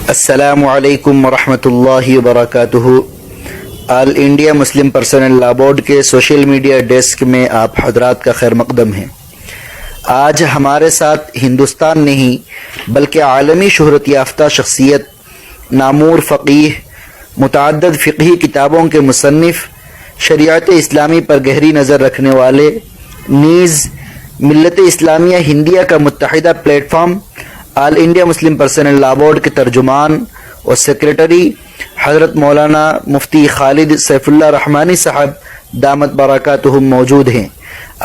السلام علیکم ورحمۃ اللہ وبرکاتہ۔ آل انڈیا مسلم پرسنل لا بورڈ کے سوشل میڈیا ڈیسک میں آپ حضرات کا خیر مقدم ہے۔ آج ہمارے ساتھ ہندوستان نہیں بلکہ عالمی شہرت یافتہ شخصیت، نامور فقیہ، متعدد فقہی کتابوں کے مصنف، شریعت اسلامی پر گہری نظر رکھنے والے، نیز ملت اسلامیہ ہندیہ کا متحدہ پلیٹ فارم آل انڈیا مسلم پرسنل لا بورڈ کے ترجمان اور سیکریٹری حضرت مولانا مفتی خالد سیف اللہ رحمانی صاحب دامت برکاتہم موجود ہیں۔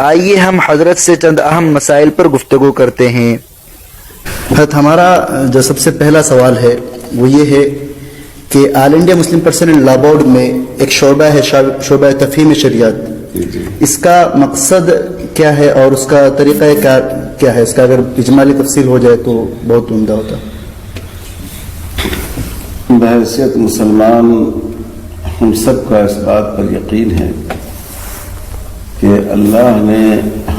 آئیے ہم حضرت سے چند اہم مسائل پر گفتگو کرتے ہیں۔ حضرت، ہمارا جو سب سے پہلا سوال ہے وہ یہ ہے کہ آل انڈیا مسلم پرسنل لا بورڈ میں ایک شعبہ ہے، شعبہ تفہیم شریعت۔ اس کا مقصد کیا ہے اور اس کا طریقہ کیا ہے؟ اس کا اگر اجمالی تفصیل ہو جائے تو بہت عمدہ ہوتا۔ بحیثیت مسلمان ہم سب کا اس بات پر یقین ہے کہ اللہ نے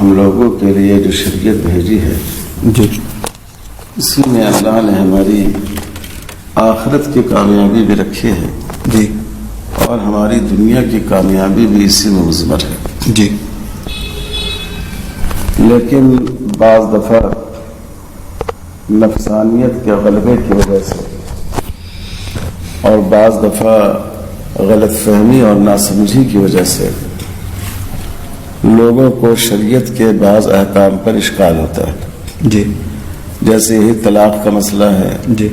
ہم لوگوں کے لیے جو شریعت بھیجی ہے جی، اسی میں اللہ نے ہماری آخرت کی کامیابی بھی رکھی ہے جی اور ہماری دنیا کی کامیابی بھی اسی میں مضمر ہے جی، لیکن بعض دفعہ نفسانیت کے غلبے کی وجہ سے اور بعض دفعہ غلط فہمی اور ناسمجھی کی وجہ سے لوگوں کو شریعت کے بعض احکام پر اشکال ہوتا ہے، جی جیسے ہی طلاق کا مسئلہ ہے، جی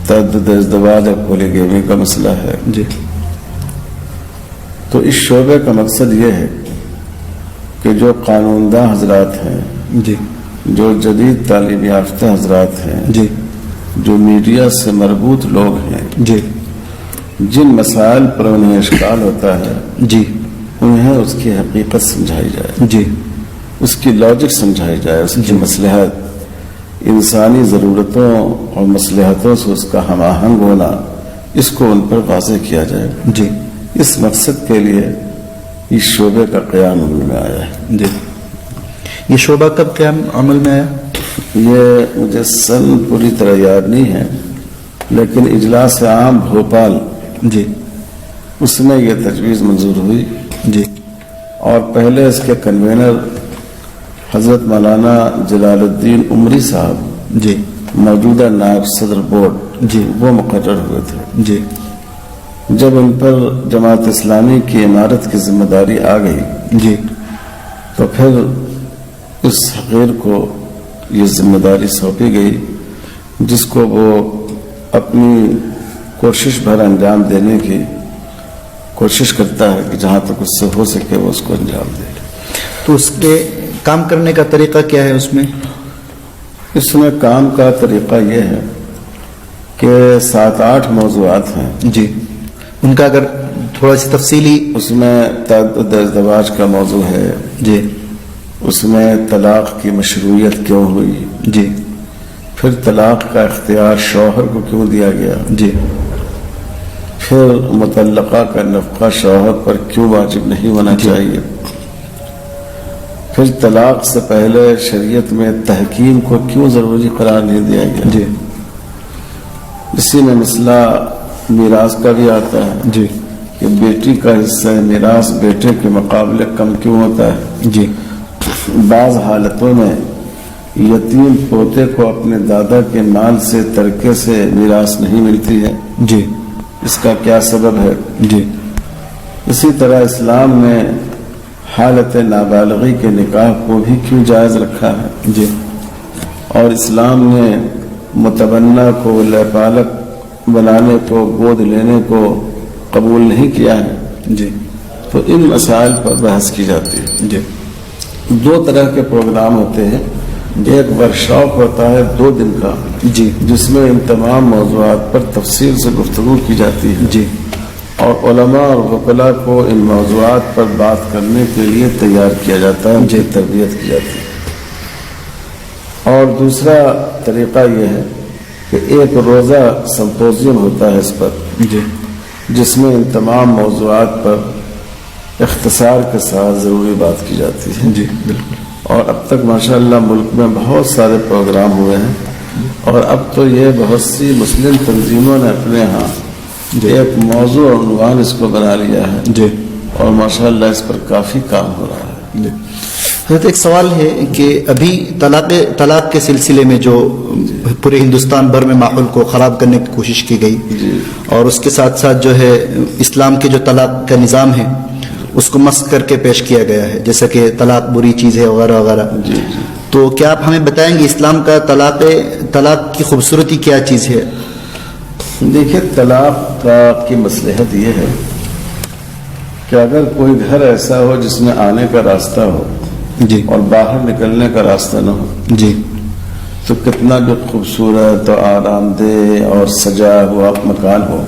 تعدد ازدواج اور پولیگیمی کا مسئلہ ہے۔ جی، تو اس شعبے کا مقصد یہ ہے کہ جو قانونداں حضرات ہیں، جی جو جدید تعلیم یافتہ حضرات ہیں، جی جو میڈیا سے مربوط لوگ ہیں، جی جن مسائل پر انہیں اشکال ہوتا ہے جی انہیں اس کی حقیقت سمجھائی جائے، جی اس کی لاجک سمجھائی جائے، اس کی مصلحت، انسانی ضرورتوں اور مصلحتوں سے اس کا ہم آہنگ ہونا، اس کو ان پر واضح کیا جائے۔ جی اس مقصد کے لیے اس شعبے کا قیام عمل میں آیا ہے۔ جی، یہ شعبہ کب قیام عمل میں آیا؟ یہ مجھے سن پوری طرح یاد نہیں ہے، لیکن اجلاس عام بھوپال جی اس میں یہ تجویز منظور ہوئی جی اور پہلے اس کے کنوینر حضرت مولانا جلال الدین عمری صاحب، جی موجودہ نائب صدر بورڈ، جی وہ مقرر ہوئے تھے۔ جی جب ان پر جماعت اسلامی کی عمارت کی ذمہ داری آ گئی جی تو پھر اس حقیر کو یہ ذمہ داری سونپی گئی جس کو وہ اپنی کوشش بھر انجام دینے کی کوشش کرتا ہے کہ جہاں تک اس سے ہو سکے وہ اس کو انجام دے۔ تو اس کے کام کرنے کا طریقہ کیا ہے اس میں؟ اس میں کام کا طریقہ یہ ہے کہ 7-8 موضوعات ہیں، جی، ان کا اگر تھوڑا سی تفصیلی۔ اس میں تعدد ازدواج کا موضوع ہے، جی اس میں طلاق کی مشروعیت کیوں ہوئی، جی پھر طلاق کا اختیار شوہر کو کیوں دیا گیا، جی پھر مطلقہ کا نفقہ شوہر پر کیوں واجب نہیں ہونا چاہیے، پھر طلاق سے پہلے شریعت میں تحکیم کو کیوں ضروری قرار نہیں دیا گیا۔ جی اسی میں مسئلہ میراث کا بھی آتا ہے جی کہ بیٹی کا حصہ میراث بیٹے کے مقابلے کم کیوں ہوتا ہے۔ جی بعض حالتوں میں یتیم پوتے کو اپنے دادا کے مال سے ترکے سے میراث نہیں ملتی ہے، جی اس کا کیا سبب ہے۔ جی اسی طرح اسلام نے حالت نابالغی کے نکاح کو بھی کیوں جائز رکھا ہے، جی اور اسلام نے متبنہ کو لیپالک بنانے کو، گود لینے کو قبول نہیں کیا ہے۔ جی تو ان مسائل پر بحث کی جاتی ہے۔ جی 2 طرح کے پروگرام ہوتے ہیں، ایک ورکشاپ ہوتا ہے 2 دن کا، جی جس میں ان تمام موضوعات پر تفصیل سے گفتگو کی جاتی ہے، جی اور علماء اور وکلاء کو ان موضوعات پر بات کرنے کے لیے تیار کیا جاتا ہے، ان کی تربیت کی جاتی ہے۔ اور دوسرا طریقہ یہ ہے کہ ایک روزہ سمپوزیم ہوتا ہے اس پر، جی جس میں ان تمام موضوعات پر اختصار کے ساتھ ضروری بات کی جاتی ہے۔ جی بالکل۔ اور اب تک ماشاءاللہ ملک میں بہت سارے پروگرام ہوئے ہیں اور اب تو یہ بہت سی مسلم تنظیموں نے اپنے ہاں ایک موضوع اور عنوان اس کو بنا لیا ہے جی، اور ماشاءاللہ اس پر کافی کام ہو رہا ہے. جی. حضرت ایک سوال ہے کہ ابھی طلاق کے سلسلے میں جو پورے ہندوستان بھر میں ماحول کو خراب کرنے کی کوشش کی گئی اور اس کے ساتھ ساتھ جو ہے اسلام کے جو طلاق کا نظام ہے اس کو مسخ کر کے پیش کیا گیا ہے، جیسا کہ طلاق بری چیز ہے وغیرہ وغیرہ. تو کیا آپ ہمیں بتائیں گے اسلام کا طلاق کی خوبصورتی کیا چیز ہے؟ دیکھیے، طلاق کی مصلحت یہ ہے کہ اگر کوئی گھر ایسا ہو جس میں آنے کا راستہ ہو جی، اور باہر نکلنے کا راستہ نہ ہو، جی، تو کتنا بھی خوبصورت اور آرام دہ اور سجا ہوا مکان ہو،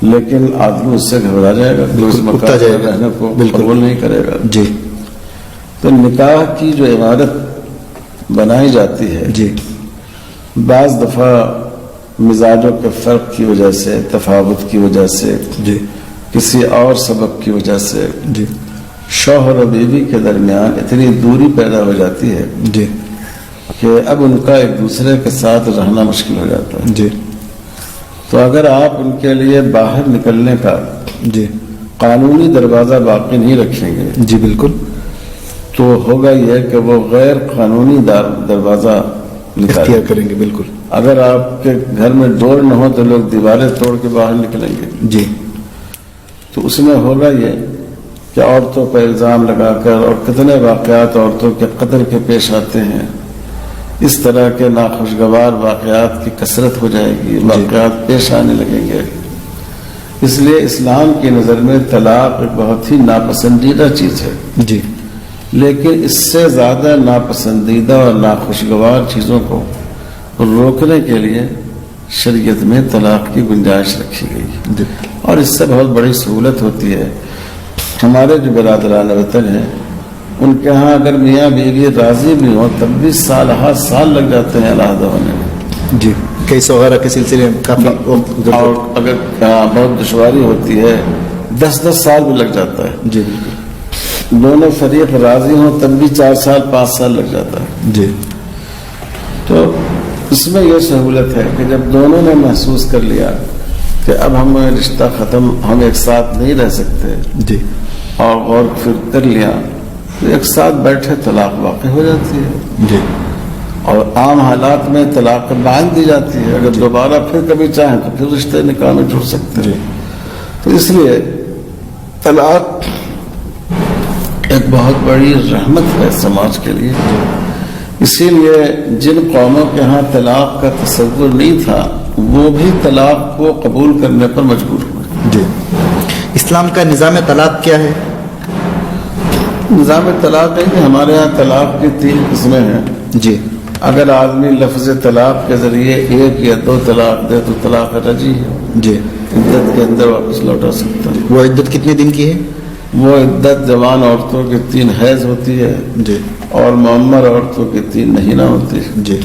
لیکن آدمی اس سے گھبرا جائے گا، اس مکان میں رہنے کو قبول نہیں کرے گا. جی. تو نکاح کی جو عبادت بنائی جاتی ہے، جی، بعض دفعہ مزاجوں کے فرق کی وجہ سے، تفاوت کی وجہ سے، جی، کسی اور سبب کی وجہ سے جی، شوہر اور بیوی کے درمیان اتنی دوری پیدا ہو جاتی ہے جی، کہ اب ان کا ایک دوسرے کے ساتھ رہنا مشکل ہو جاتا ہے. جی. تو اگر آپ ان کے لیے باہر نکلنے کا جی، قانونی دروازہ باقی نہیں رکھیں گے، جی، بالکل، تو ہوگا یہ کہ وہ غیر قانونی دروازہ اختیار کریں گے. بالکل. اگر آپ کے گھر میں ڈور نہ ہو تو لوگ دیواریں توڑ کے باہر نکلیں گے. جی. تو اس میں ہوگا یہ کہ عورتوں پر الزام لگا کر، اور کتنے واقعات عورتوں کے قتل کے پیش آتے ہیں، اس طرح کے ناخوشگوار واقعات کی کثرت ہو جائے گی، واقعات پیش آنے لگیں گے. اس لیے اسلام کی نظر میں طلاق ایک بہت ہی ناپسندیدہ چیز ہے. جی. لیکن اس سے زیادہ ناپسندیدہ اور ناخوشگوار چیزوں کو روکنے کے لیے شریعت میں طلاق کی گنجائش رکھی گئی. جی. اور اس سے بہت بڑی سہولت ہوتی ہے. ہمارے جو برادران وطن ہیں ان کے ہاں اگر میاں بیوی راضی بھی ہوں تب بھی سال لگ جاتے ہیں علیحدہ ہونے میں. جی. کیس وغیرہ کے سلسلے میں کافی، اور اگر بہت دشواری ہوتی ہے 10 سال بھی لگ جاتا ہے. جی، بالکل. دونوں فریق راضی ہوں تب بھی 4 سال 5 سال لگ جاتا ہے. جی. تو اس میں یہ سہولت ہے کہ جب دونوں نے محسوس کر لیا کہ اب ہم رشتہ ختم، ہم ایک ساتھ نہیں رہ سکتے، جی، اور غور فکر کر لیا تو ایک ساتھ بیٹھے طلاق واقع ہو جاتی ہے. جی. اور عام حالات میں طلاق باندھ دی جاتی ہے. اگر دوبارہ پھر کبھی چاہیں تو پھر رشتے نکاح میں جڑ سکتے ہیں. تو اس لیے طلاق ایک بہت بڑی رحمت ہے سماج کے لیے. اسی لیے جن قوموں کے ہاں طلاق کا تصور نہیں تھا وہ بھی طلاق کو قبول کرنے پر مجبور ہوئے. جی. اسلام کا نظام طلاق کیا ہے؟ نظام طلاق ہے کہ ہمارے یہاں طلاق کی 3 قسمیں ہیں. جی. اگر آدمی لفظ طلاق کے ذریعے 1 یا 2 طلاق دے تو طلاق رجعی ہے. جی. عدت کے اندر واپس لوٹا سکتا ہے. وہ عدت کتنے دن کی ہے؟ وہ عدت جوان عورتوں کی 3 حیض ہوتی ہے. جی. اور معمر عورتوں کی 3 مہینہ ہوتی ہے. جی.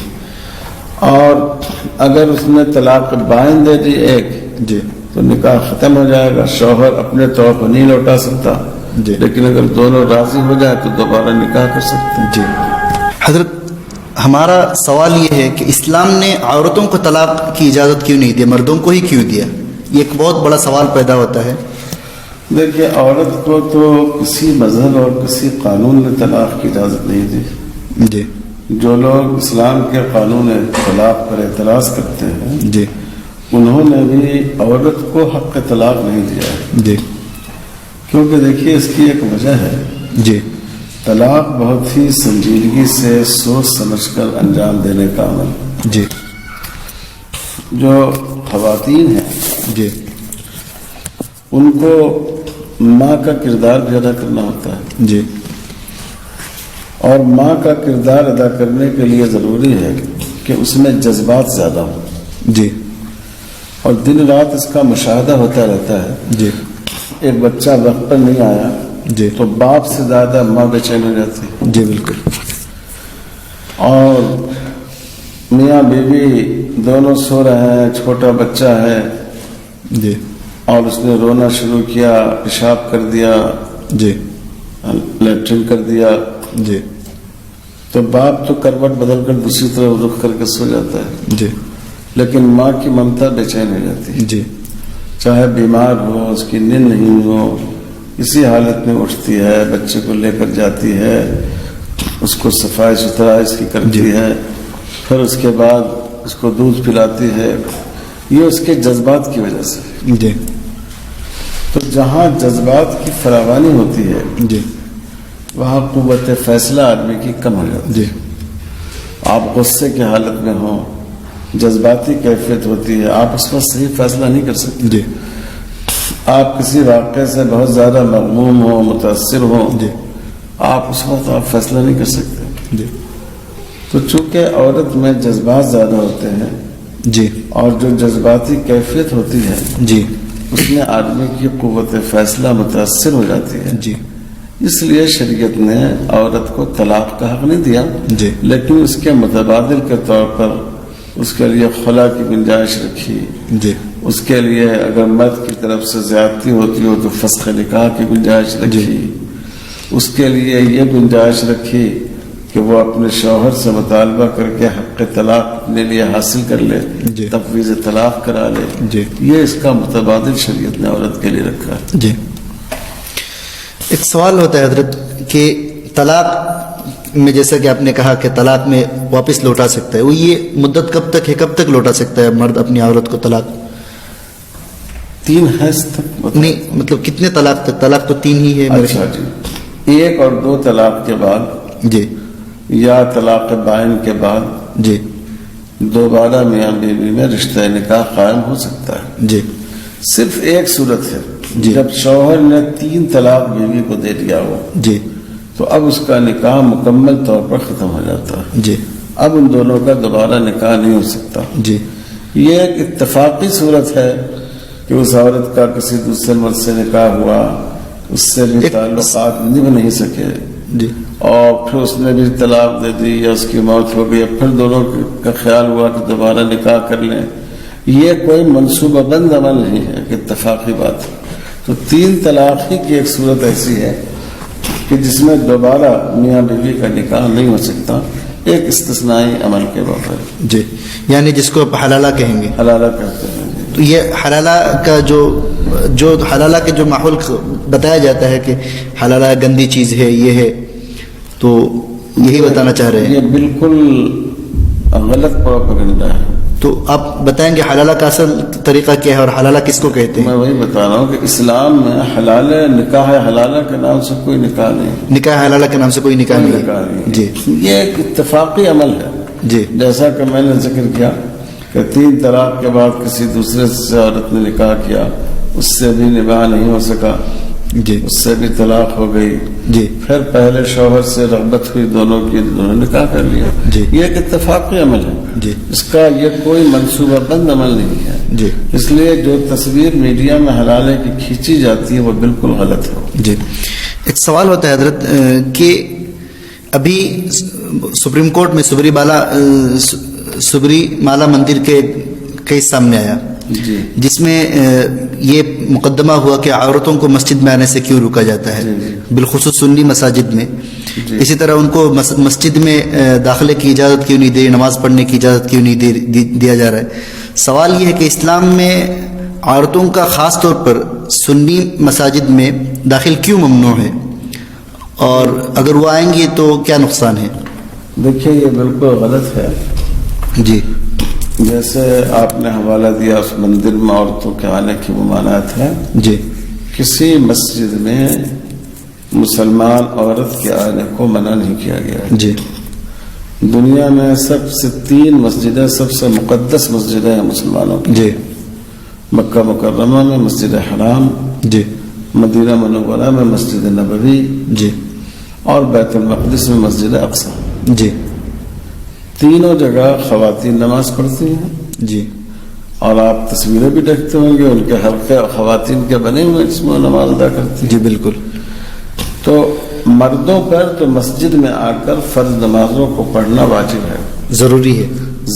اور اگر اس نے طلاق بائن دے دی 1، جی، تو نکاح ختم ہو جائے گا. شوہر اپنے طور پر نہیں لوٹا سکتا. جی. لیکن اگر دونوں راضی ہو جائے تو دوبارہ نکاح کر سکتے ہیں. جی. حضرت، ہمارا سوال یہ ہے کہ اسلام نے عورتوں کو طلاق کی اجازت کیوں نہیں دی، مردوں کو ہی کیوں دیا؟ یہ ایک بہت بڑا سوال پیدا ہوتا ہے. دیکھیے، عورت کو تو کسی مذہب اور کسی قانون نے طلاق کی اجازت نہیں دی. جی. جو لوگ اسلام کے قانون طلاق پر اعتراض کرتے ہیں، جی، انہوں نے بھی عورت کو حق طلاق نہیں دیا ہے. جی. کیونکہ دیکھیے اس کی ایک وجہ ہے. جی. طلاق بہت ہی سنجیدگی سے سوچ سمجھ کر انجام دینے کا عمل. جی. جو خواتین ہیں، جی، ان کو ماں کا کردار بھی ادا کرنا ہوتا ہے. جی. اور ماں کا کردار ادا کرنے کے لیے ضروری ہے کہ اس میں جذبات زیادہ ہوں. جی. اور دن رات اس کا مشاہدہ ہوتا رہتا ہے. جی. ایک بچہ وقت پر نہیں آیا جی. تو باپ سے زیادہ ماں بے چین ہو جاتی ہے. جی، بالکل. اور میاں بیوی دونوں سو رہے ہیں، چھوٹا بچہ ہے، جی. اور اس نے رونا شروع کیا، پیشاب کر دیا، جی. لیٹرن کر دیا، جی. تو باپ تو کروٹ بدل کر دوسری طرف رخ کر کے سو جاتا ہے، جی لیکن ماں کی ممتا بے چین ہو جاتی ہے، جی چاہے بیمار ہو، اس کی نیند نہیں ہو، اسی حالت میں اٹھتی ہے، بچے کو لے کر جاتی ہے، اس کو صفائی ستھرائی اس کی کرتی ہے، پھر اس کے بعد اس کو دودھ پلاتی ہے، یہ اس کے جذبات کی وجہ سے۔ جی تو جہاں جذبات کی فراوانی ہوتی ہے جی وہاں قوت فیصلہ آدمی کی کم ہو جاتی جی ہے۔ آپ غصے کی حالت میں ہوں، جذباتی کیفیت ہوتی ہے، آپ اس وقت صحیح فیصلہ نہیں کر سکتے۔ جی آپ کسی واقعے سے بہت زیادہ مغموم ہو، متاثر ہو، جی آپ اس وقت آپ فیصلہ نہیں کر سکتے۔ جی تو چونکہ عورت میں جذبات زیادہ ہوتے ہیں جی اور جو جذباتی کیفیت ہوتی ہے جی اس میں آدمی کی قوت فیصلہ متاثر ہو جاتی ہے، جی اس لیے شریعت نے عورت کو طلاق کا حق نہیں دیا، جی لیکن اس کے متبادل کے طور پر اس کے لیے خلا کی گنجائش رکھی، جی اس کے لیے اگر مرد کی طرف سے زیادتی ہوتی ہو تو فسخ نکاح کی گنجائش رکھی، اس کے لیے یہ گنجائش رکھی کہ وہ اپنے شوہر سے مطالبہ کر کے حق طلاق اپنے لیے حاصل کر لے، جی تفویض طلاق کرا لے، جی یہ اس کا متبادل شریعت نے عورت کے لیے رکھا ہے۔ جی ایک سوال ہوتا ہے حضرت کہ طلاق میں جیسا کہ آپ نے کہا کہ طلاق میں واپس لوٹا سکتا ہے، وہ یہ مدت کب تک ہے، کب تک لوٹا سکتا ہے مرد اپنی عورت کو طلاق؟ 3 حیض تک نہیں مطلب کتنے طلاق تک؟ طلاق تو 3 ہی ہے میرے اچھا خیال۔ جی، 1 اور 2 طلاق کے بعد جی یا طلاق بائن کے بعد جی دوبارہ میاں بیوی میں رشتہ نکاح قائم ہو سکتا ہے۔ جی صرف ایک صورت ہے، جی جب شوہر نے 3 طلاق بیوی کو دے دیا ہو جی تو اب اس کا نکاح مکمل طور پر ختم ہو جاتا ہے، جی اب ان دونوں کا دوبارہ نکاح نہیں ہو سکتا۔ جی یہ ایک اتفاقی صورت ہے کہ اس عورت کا کسی دوسرے مرد سے نکاح ہوا، اس سے بھی تعلقات نبھ نہیں سکے جی اور پھر اس نے بھی طلاق دے دی یا اس کی موت ہو گئی، پھر دونوں کا خیال ہوا کہ دوبارہ نکاح کر لیں، یہ کوئی منصوبہ بند عمل نہیں ہے کہ اتفاقی بات ہے۔ تو 3 طلاق ہی کی ایک صورت ایسی ہے کہ جس میں دوبارہ میاں بیوی کا نکاح نہیں ہو سکتا، ایک استثنائی عمل کے وقت ہے، جی یعنی جس کو آپ حلالہ کہیں گے۔ حلالہ کہتے ہیں۔ تو یہ حلالہ کا جو حلالہ کے جو ماحول بتایا جاتا ہے کہ حلالہ گندی چیز ہے، یہ ہے، تو یہی بتانا چاہ رہے ہیں؟ یہ بالکل غلط پروپیگنڈا ہے۔ تو آپ بتائیں گے حلالہ کا اصل طریقہ کیا ہے اور حلالہ کس کو کہتے میں ہیں؟ وہی بتا رہا ہوں کہ اسلام میں حلال نکاح حلالہ کے نام سے کوئی نکاح نہیں، نکاح حلالہ کے نام سے کوئی نکاح کوئی نہیں نکاح ہے؟ نہیں۔ جی یہ ایک اتفاقی عمل ہے، جی جیسا کہ میں نے ذکر کیا کہ 3 طلاق کے بعد کسی دوسرے سے عورت نے نکاح کیا، اس سے بھی نکاح نہیں ہو سکا، جی اس سے بھی طلاق ہو گئی، جی پھر پہلے شوہر سے رغبت ہوئی، دونوں کی دونوں نے نکاح کر لیا، جی یہ ایک اتفاقی عمل ہے، جی اس کا یہ کوئی منصوبہ بند عمل نہیں ہے۔ جی اس لیے جو تصویر میڈیا میں حلالے کی کھینچی جاتی ہے وہ بالکل غلط ہے۔ جی ایک سوال ہوتا ہے حضرت کہ ابھی سپریم کورٹ میں سبری مالا مندر کے کیس سامنے آیا، جی جس میں یہ مقدمہ ہوا کہ عورتوں کو مسجد میں آنے سے کیوں روکا جاتا ہے، بالخصوص سنی مساجد میں۔ اسی طرح ان کو مسجد میں داخلے کی اجازت کیوں نہیں دے رہی، نماز پڑھنے کی اجازت کیوں نہیں دیا جا رہا ہے۔ سوال یہ ہے کہ اسلام میں عورتوں کا خاص طور پر سنی مساجد میں داخل کیوں ممنوع ہے، اور اگر وہ آئیں گی تو کیا نقصان ہے؟ دیکھیے یہ بالکل غلط ہے۔ جی جیسے آپ نے حوالہ دیا اس مندر میں عورتوں کے آنے کی ممانعت ہے، جی کسی مسجد میں مسلمان عورت کے آنے کو منع نہیں کیا گیا ہے۔ جی دنیا میں سب سے 3 مسجدیں سب سے مقدس مسجدیں ہیں مسلمانوں کی، جی مکہ مکرمہ میں مسجد حرام، جی مدینہ منورہ میں مسجد نبوی، جی اور بیت المقدس میں مسجد اقصی۔ جی تینوں جگہ خواتین نماز پڑھتی ہیں، جی اور آپ تصویریں بھی دیکھتے ہوں گے ان کے حلقے خواتین کے بنے ہوئے جس میں نماز ادا کرتی ہیں۔ جی بالکل۔ تو مردوں پر تو مسجد میں آ کر فرض نمازوں کو پڑھنا واجب ہے، ضروری ہے،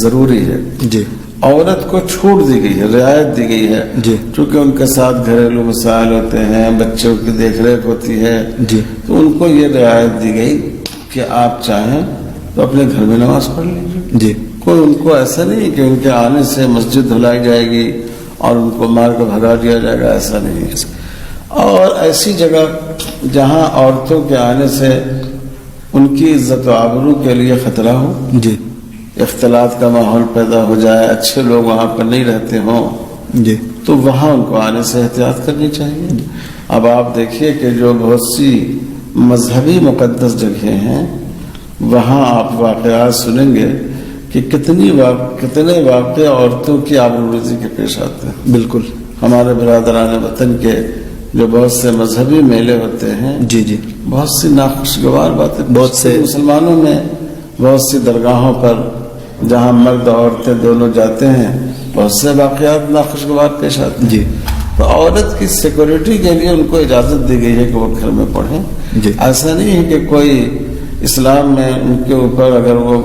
ضروری ہے۔ جی عورت کو چھوٹ دی گئی ہے، رعایت دی گئی ہے، جی چونکہ ان کے ساتھ گھریلو مسائل ہوتے ہیں، بچوں کی دیکھ ریکھ ہوتی ہے، جی تو ان کو یہ رعایت دی گئی کہ آپ چاہیں تو اپنے گھر میں نماز پڑھ لیجیے. جی کوئی ان کو ایسا نہیں کہ ان کے آنے سے مسجد دھلائی جائے گی اور ان کو مار کر بھگا دیا جائے گا، ایسا نہیں ہے. اور ایسی جگہ جہاں عورتوں کے آنے سے ان کی عزت و آبرو کے لیے خطرہ ہو، جی اختلاط کا ماحول پیدا ہو جائے، اچھے لوگ وہاں پر نہیں رہتے ہوں، جی تو وہاں ان کو آنے سے احتیاط کرنی چاہیے. اب آپ دیکھیے کہ جو بہت سی مذہبی مقدس جگہیں ہیں وہاں آپ واقعات سنیں گے کہ کتنے واقع عورتوں کی آبروریزی کے پیش آتے ہیں. بالکل. ہمارے برادران وطن کے جو بہت سے مذہبی میلے ہوتے ہیں، جی جی بہت سی ناخوشگوار باتیں، بہت سے مسلمانوں میں بہت سی درگاہوں پر جہاں مرد عورتیں دونوں جاتے ہیں بہت سے واقعات ناخوشگوار پیش آتے ہیں. جی تو عورت کی سیکورٹی کے لیے ان کو اجازت دی گئی ہے کہ وہ گھر میں پڑھیں. جی ایسا نہیں ہے کہ کوئی اسلام میں ان کے اوپر اگر وہ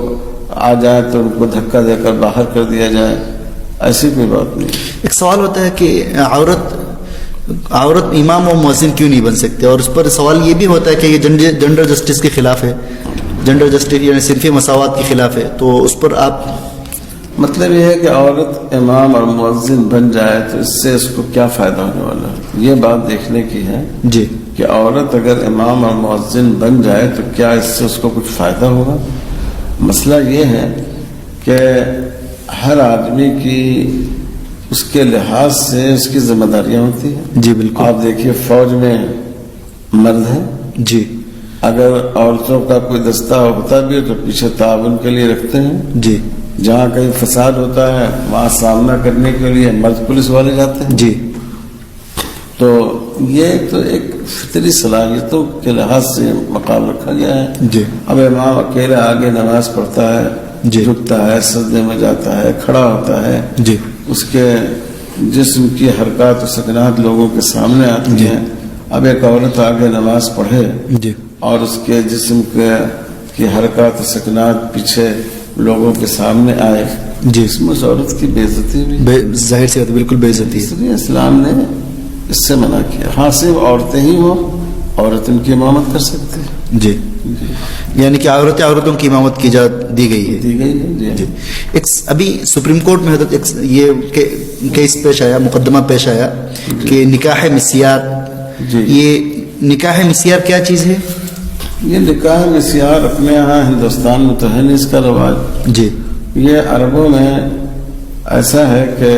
آ جائے تو ان کو دھکا دے کر باہر کر دیا جائے، ایسی کوئی بات نہیں. ایک سوال ہوتا ہے کہ عورت امام و مؤذن کیوں نہیں بن سکتے، اور اس پر سوال یہ بھی ہوتا ہے کہ یہ جنڈر جسٹس کے خلاف ہے، جنڈر جسٹس یعنی صنفی مساوات کے خلاف ہے. تو اس پر آپ مطلب یہ ہے کہ عورت امام اور مؤذن بن جائے تو اس سے اس کو کیا فائدہ ہونے والا ہے، یہ بات دیکھنے کی ہے. جی کہ عورت اگر امام اور مؤذن بن جائے تو کیا اس سے اس کو کچھ فائدہ ہوگا. مسئلہ یہ ہے کہ ہر آدمی کی اس کے لحاظ سے اس کی ذمہ داریاں ہوتی ہیں. جی بالکل. آپ دیکھیے فوج میں مرد ہیں، جی اگر عورتوں کا کوئی دستہ ہوتا بھی ہے تو پیچھے تعاون کے لیے رکھتے ہیں. جی جہاں کہیں فساد ہوتا ہے وہاں سامنا کرنے کے لیے مرد پولیس والے جاتے ہیں. جی تو یہ تو ایک فطری صلاحیتوں کے لحاظ سے مقام رکھا گیا ہے. جی اب امام اکیلے آگے نماز پڑھتا ہے، جی جھکتا ہے، سجدے میں جاتا ہے، کھڑا ہوتا ہے، جی اس کے جسم کی حرکات و سکنات لوگوں کے سامنے آتی جی. ہیں. اب ایک عورت آگے نماز پڑھے جی اور اس کے جسم کی حرکات و سکنات پیچھے لوگوں کے سامنے آئے، جی اس میں اس عورت کی بے عزتی ہوئی. ظاہر سی بات، بالکل بے عزتی اس ہے. لیے اسلام نے اس سے منع کیا. ہاں صرف عورتیں ہی ہوں، عورت ان کی امامت کر سکتی ہے. جی یعنی کہ عورتوں کی امامت کی اجازت دی گئی ہے. دی گئی ہے. جی ایک ابھی سپریم کورٹ میں حضرت یہ کیس پیش آیا، مقدمہ پیش آیا کہ نکاح مسیار. جی. یہ نکاح مسیار کیا چیز ہے؟ یہ نکاح مسیار اپنے یہاں ہندوستان میں تو ہے نہیں اس کا رواج. جی یہ عربوں میں ایسا ہے کہ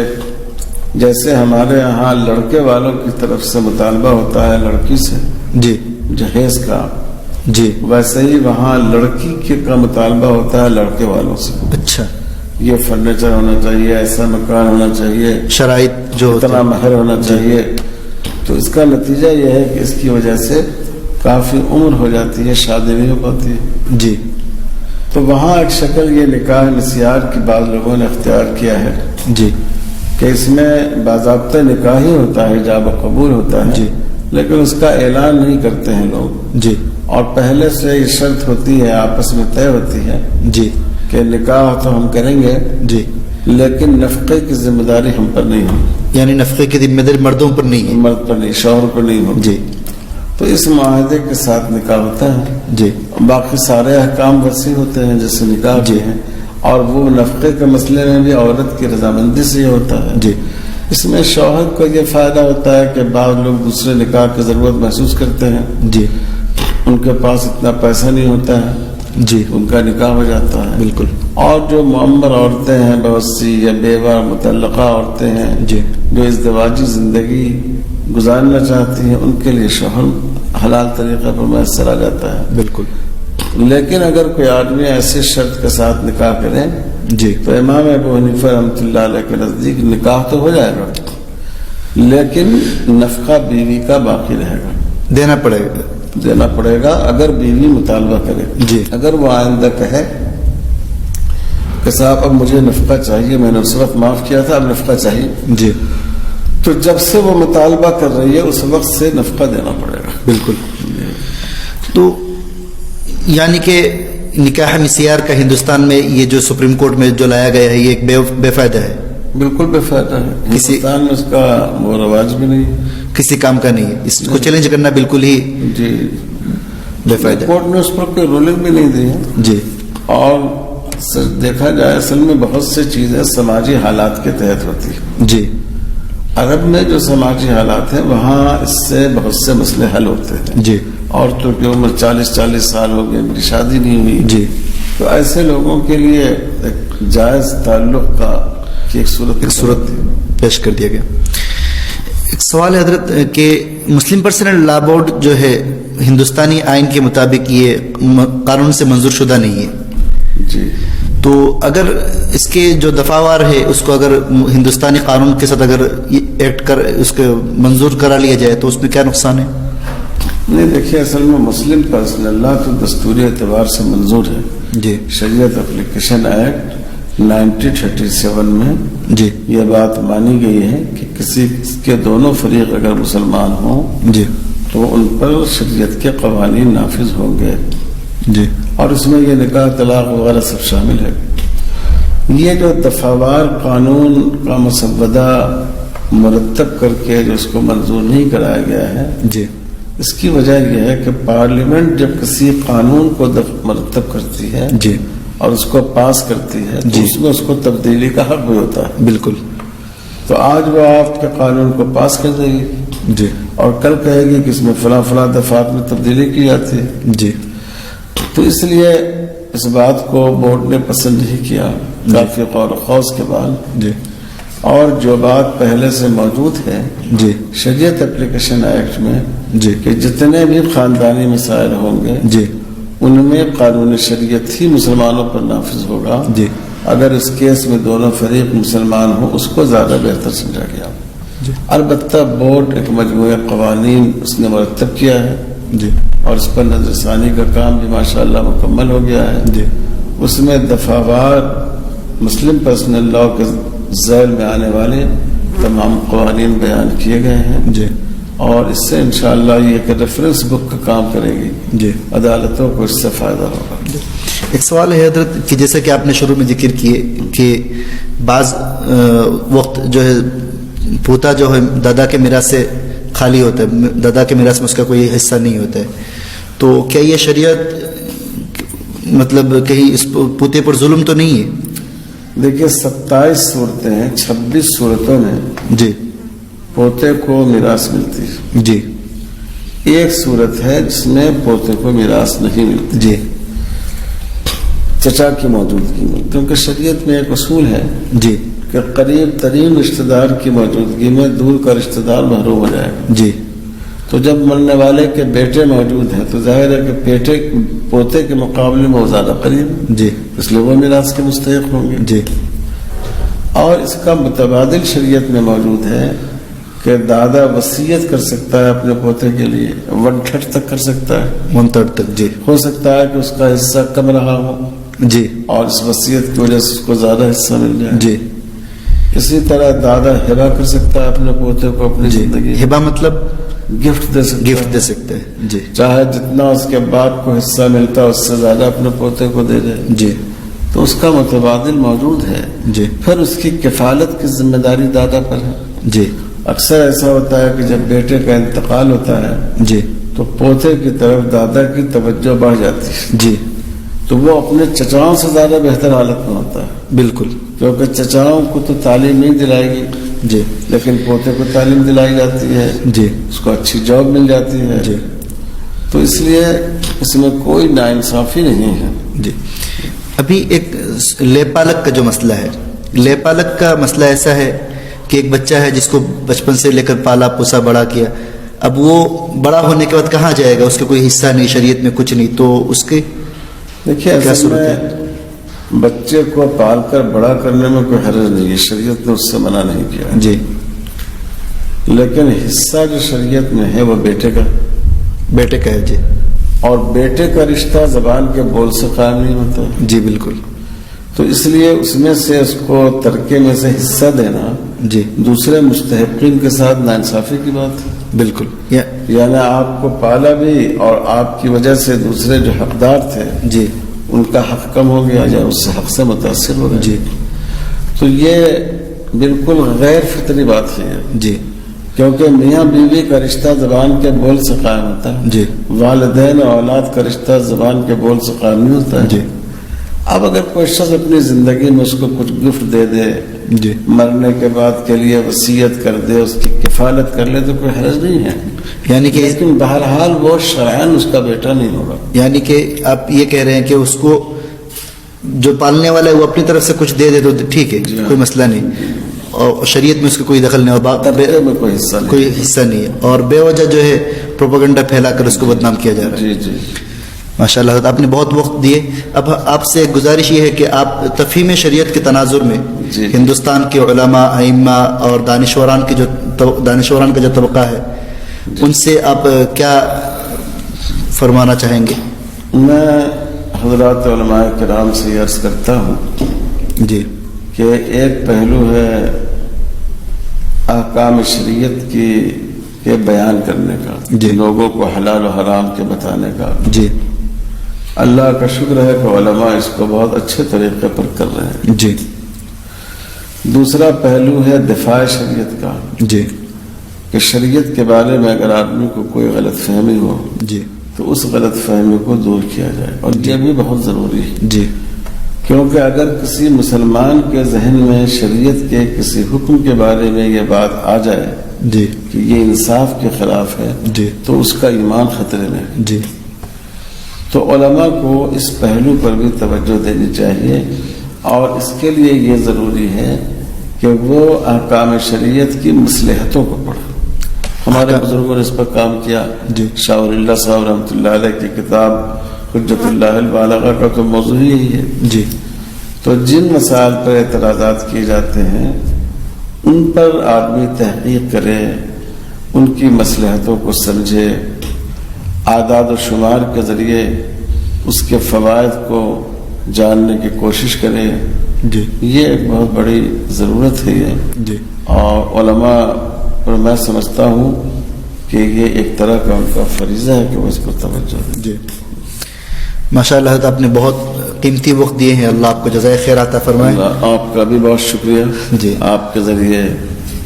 جیسے ہمارے یہاں لڑکے والوں کی طرف سے مطالبہ ہوتا ہے لڑکی سے جی جہیز کا، جی ویسے ہی وہاں لڑکی کا مطالبہ ہوتا ہے لڑکے والوں سے. اچھا. یہ فرنیچر ہونا چاہیے، ایسا مکان ہونا چاہیے، شرائط جو اتنا مہر ہونا چاہیے. تو اس کا نتیجہ یہ ہے کہ اس کی وجہ سے کافی عمر ہو جاتی ہے، شادی نہیں ہو پاتی ہے. جی. تو وہاں ایک شکل یہ نکاح مسیار کی بعض لوگوں نے اختیار کیا ہے جی کہ اس میں باضابطہ نکاح ہی ہوتا ہے، ایجاب و قبول ہوتا ہے. جی. لیکن اس کا اعلان نہیں کرتے ہیں لوگ. جی. اور پہلے سے یہ شرط ہوتی ہے، آپس میں طے ہوتی ہے جی کہ نکاح تو ہم کریں گے جی لیکن نفقے کی ذمہ داری ہم پر نہیں ہوگی. یعنی نفقے کی ذمہ داری مردوں پر نہیں ہے. مرد پر نہیں، شوہر پر نہیں ہوگی. جی. تو اس معاہدے کے ساتھ نکاح ہوتا ہے. جی. باقی سارے احکام وسیع ہوتے ہیں جیسے نکاح جی. بھی ہیں، اور وہ نفقے کے مسئلے میں بھی عورت کی رضامندی سے ہی ہوتا ہے. جی. اس میں شوہر کو یہ فائدہ ہوتا ہے کہ بعض لوگ دوسرے نکاح کی ضرورت محسوس کرتے ہیں، جی ان کے پاس اتنا پیسہ نہیں ہوتا ہے، جی ان کا نکاح ہو جاتا ہے. بالکل. اور جو معمر عورتیں ہیں بہت سی، یا بیوہ مطلقہ عورتیں ہیں جی جو ازدواجی زندگی گزارنا چاہتی ہیں، ان کے لیے شوہر حلال طریقے پر میسر آ جاتا ہے. بالکل. لیکن اگر کوئی آدمی ایسے شرط کے ساتھ نکاح کرے جی تو امام ابو حنیفہ رحمۃ اللہ علیہ کے نزدیک نکاح تو ہو جائے گا لیکن نفقہ بیوی کا باقی رہے گا، دینا پڑے گا اگر بیوی مطالبہ کرے. جی. اگر وہ آئندہ کہے کہ صاحب اب مجھے نفقہ چاہیے، میں نے اس وقت معاف کیا تھا، اب نفقہ چاہیے، جی تو جب سے وہ مطالبہ کر رہی ہے اس وقت سے نفقہ دینا پڑے گا. بالکل. تو یعنی کہ نکاح مسیار کا ہندوستان میں یہ جو سپریم کورٹ میں جو لایا گیا ہے یہ ایک بے فائدہ ہے. بالکل بے فائدہ ہے. ہندوستان میں اس کا وہ رواج بھی نہیں، کسی کام کا نہیں ہے. اس کو چیلنج کرنا بالکل ہی جی بے فائدہ. کورٹ نے اس پر کوئی رولنگ بھی نہیں دی ہے. جی. اور دیکھا جائے اصل میں بہت سی چیزیں سماجی حالات کے تحت ہوتی ہیں. جی. عرب میں جو سماجی حالات ہیں وہاں اس سے بہت سے مسئلے حل ہوتے ہیں. جی. عورتوں کی عمر 40 سال ہو گئی, میری شادی نہیں ہوئی. جی. تو ایسے لوگوں کے لیے ایک جائز تعلق کا ایک صورت پیش کر دیا گیا. ایک سوال ہے حضرت کہ مسلم پرسنل لا بورڈ جو ہے ہندوستانی آئین کے مطابق یہ قانون سے منظور شدہ نہیں ہے. جی. تو اگر اس کے جو دفعہ ہے اس کو اگر ہندوستانی قانون کے ساتھ اگر ایکٹ کر اس کو منظور کرا لیا جائے تو اس میں کیا نقصان ہے؟ نہیں دیکھیے, اصل میں مسلم پرسنل لا تو دستوری اعتبار سے منظور ہے. جی. شریعت اپلیکیشن ایکٹ 1937 میں جی یہ بات مانی گئی ہے کہ کسی کے دونوں فریق اگر مسلمان ہوں جی تو ان پر شریعت کے قوانین نافذ ہوں گے. جی. اور اس میں یہ نکاح طلاق وغیرہ سب شامل ہے. یہ جو دفعوار قانون کا مسودہ مرتب کر کے جو اس کو منظور نہیں کرایا گیا ہے, جی, اس کی وجہ یہ ہے کہ پارلیمنٹ جب کسی قانون کو مرتب کرتی ہے جی, اور اس کو پاس کرتی ہے تو جی, اس میں اس کو تبدیلی کا حق بھی ہوتا ہے. بالکل. تو آج وہ آپ کے قانون کو پاس کر دے گی, جی, اور کل کہے گی کہ اس میں فلاں فلاں دفعات میں تبدیلی کی جاتی ہے. جی. تو اس لیے اس بات کو بورڈ نے پسند نہیں کیا, کافی غور و خوض کے بعد. جی. اور جو بات پہلے سے موجود ہے جی شریعت اپلیکیشن ایکٹ میں, جی, کہ جتنے بھی خاندانی مسائل ہوں گے جی, ان میں قانون شریعت ہی مسلمانوں پر نافذ ہوگا. جی. اگر اس کیس میں دونوں فریق مسلمان ہوں اس کو زیادہ بہتر سمجھا گیا. جی. البتہ بورڈ ایک مجموعہ قوانین اس نے مرتب کیا ہے, جی, اور اس پر نظر ثانی کا کام بھی ماشاءاللہ مکمل ہو گیا ہے. جی. اس میں دفعوار مسلم پرسنل لا کے ذیل میں آنے والے تمام قوانین بیان کیے گئے ہیں. جی. اور اس سے انشاءاللہ یہ کہ ریفرنس بک کا کام کرے گی. جی. عدالتوں کو اس سے فائدہ ہوگا. ایک سوال ہے حضرت کہ جیسا کہ آپ نے شروع میں ذکر کیے کہ بعض وقت جو ہے پوتا جو ہے دادا کے میراث سے خالی ہوتا ہے, دادا کے میراث میں اس کا کوئی حصہ نہیں ہوتا ہے, تو کیا یہ شریعت مطلب کہیں اس پوتے پر ظلم تو نہیں ہے؟ دیکھیے 27 صورتیں ہیں, 26 صورتوں میں جی پوتے کو میراث ملتی ہے. جی. ایک صورت ہے جس میں پوتے کو میراث نہیں ملتی, جی, چچا کی موجودگی میں, کیونکہ شریعت میں ایک اصول ہے جی, کہ قریب ترین رشتہ دار کی موجودگی میں دور کا رشتہ دار محروم ہو جائے گا. جی. تو جب مرنے والے کے بیٹے موجود ہیں تو ظاہر ہے کہ پوتے کے مقابلے میں وہ زیادہ قریب, جی, اس لیے وہ میراث کے مستحق ہوں گے. جی. اور اس کا متبادل شریعت میں موجود ہے کہ دادا وصیت کر سکتا ہے اپنے پوتے کے لیے, 1/3 تک کر سکتا ہے, 1/3 تک. جی. ہو سکتا ہے کہ اس کا حصہ کم رہا ہو, جی, اور اس وصیت کی وجہ سے اس کو زیادہ حصہ مل جائے. جی. اسی طرح دادا ہبہ کر سکتا ہے اپنے پوتے کو اپنی زندگی, ہبہ مطلب گفٹ دے سکتے ہیں. جی. چاہے جتنا اس کے باپ کو حصہ ملتا ہے اس سے زیادہ اپنے پوتے کو دے دے. جی. تو اس کا متبادل موجود ہے. جی. پھر اس کی کفالت کی ذمہ داری دادا پر ہے. جی. اکثر ایسا ہوتا ہے کہ جب بیٹے کا انتقال ہوتا ہے جی تو پوتے کی طرف دادا کی توجہ بڑھ جاتی ہے. جی. تو وہ اپنے چچاؤں سے زیادہ بہتر حالت میں ہوتا ہے, بالکل, کیونکہ چچاؤں کو تو تعلیم نہیں دلائے گی, جی, لیکن پوتے کو تعلیم دلائی جاتی ہے, جی, اس کو اچھی جاب مل جاتی ہے. جی. تو اس لیے اس میں کوئی ناانصافی نہیں ہے. جی. ابھی ایک لے پالک کا جو مسئلہ ہے, لے پالک کا مسئلہ ایسا ہے کہ ایک بچہ ہے جس کو بچپن سے لے کر پالا پوسا بڑا کیا, اب وہ بڑا ہونے کے بعد کہاں جائے گا, اس کا کوئی حصہ نہیں, شریعت میں کچھ نہیں, تو اس کے دیکھیے اصل میں بچے کو پال کر بڑا کرنے میں کوئی حرج نہیں ہے, شریعت نے اس سے منع نہیں کیا. جی. لیکن حصہ جو شریعت میں ہے وہ بیٹے کا ہے. جی. اور بیٹے کا رشتہ زبان کے بول سے قائم نہیں ہوتا. جی بالکل. تو اس لیے اس میں سے اس کو ترکے میں سے حصہ دینا جی دوسرے مستحقین کے ساتھ ناانصافی کی بات ہے. بالکل. یعنی آپ کو پالا بھی اور آپ کی وجہ سے دوسرے جو حقدار تھے جی ان کا حق کم ہو گیا یا اس سے حق سے متاثر ہو گیا. جی. تو یہ بالکل غیر فطری بات ہے. جی. کیونکہ میاں بیوی کا رشتہ زبان کے بول سے قائم ہوتا ہے. جی. والدین اور اولاد کا رشتہ زبان کے بول سے قائم نہیں ہوتا ہے. جی. اب اگر کوئی شخص اپنی زندگی میں اس کو کچھ گفٹ دے دے، جی مرنے کے بعد کے لیے وصیت کر دے، اس کی کفالت کر لے تو کوئی حرج نہیں ہے، یعنی کہ لیکن بہرحال وہ شرعاً اس کا بیٹا نہیں ہوگا. یعنی کہ آپ یہ کہہ رہے ہیں کہ اس کو جو پالنے والا ہے وہ اپنی طرف سے کچھ دے دے تو ٹھیک ہے، جی ہاں. کوئی مسئلہ نہیں، اور شریعت میں اس کا کوئی دخل نہیں، اور تبقے میں کوئی حصہ نہیں. کوئی حصہ نہیں ہے، اور بے وجہ جو ہے پروپیگنڈا پھیلا کر اس کو بدنام کیا جا رہا ہے. جی جی ماشاء اللہ آپ نے بہت وقت دیے. اب آپ سے ایک گزارش یہ ہے کہ آپ تفہیم شریعت کے تناظر میں جی. ہندوستان کے علماء، ائمہ اور دانشوران کا جو طبقہ ہے ان سے آپ کیا فرمانا چاہیں گے؟ میں حضرات علماء کرام سے عرض کرتا ہوں جی کہ ایک پہلو ہے احکام شریعت کے بیان کرنے کا، جی. لوگوں کو حلال و حرام کے بتانے کا. جی اللہ کا شکر ہے کہ علماء اس کو بہت اچھے طریقے پر کر رہے ہیں. جی دوسرا پہلو ہے دفاع شریعت کا، جی کہ شریعت کے بارے میں اگر آدمی کو کوئی غلط فہمی ہو جی تو اس غلط فہمی کو دور کیا جائے، اور یہ بھی بہت ضروری ہے. جی کیونکہ اگر کسی مسلمان کے ذہن میں شریعت کے کسی حکم کے بارے میں یہ بات آ جائے جی کہ یہ انصاف کے خلاف ہے جی تو اس کا ایمان خطرے میں ہے. جی تو علماء کو اس پہلو پر بھی توجہ دینی چاہیے، اور اس کے لیے یہ ضروری ہے کہ وہ احکام شریعت کی مصلحتوں کو پڑھیں. ہمارے بزرگوں نے اس پر کام کیا. جی. شاہ ولی اللہ صاحب رحمۃ اللہ علیہ کی کتاب حجت اللہ البالغہ کا تو موضوع یہی ہے. جی تو جن مسائل پر اعتراضات کیے جاتے ہیں ان پر آدمی تحقیق کرے، ان کی مصلحتوں کو سمجھے، اعداد و شمار کے ذریعے اس کے فوائد کو جاننے کی کوشش کرے. جی یہ ایک بہت بڑی ضرورت ہے یہ. جی اور علماء پر میں سمجھتا ہوں کہ یہ ایک طرح کا ان کا فریضہ ہے کہ وہ اس کو توجہ دیں. جی ماشاء اللہ آپ نے بہت قیمتی وقت دیے ہیں، اللہ آپ کو جزائے خیر عطا فرمائے. آپ کا بھی بہت شکریہ. جی. آپ کے ذریعے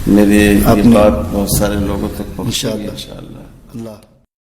میری یہ بات بہت سارے لوگوں تک پہنچے گی انشاءاللہ. انشاءاللہ. اللہ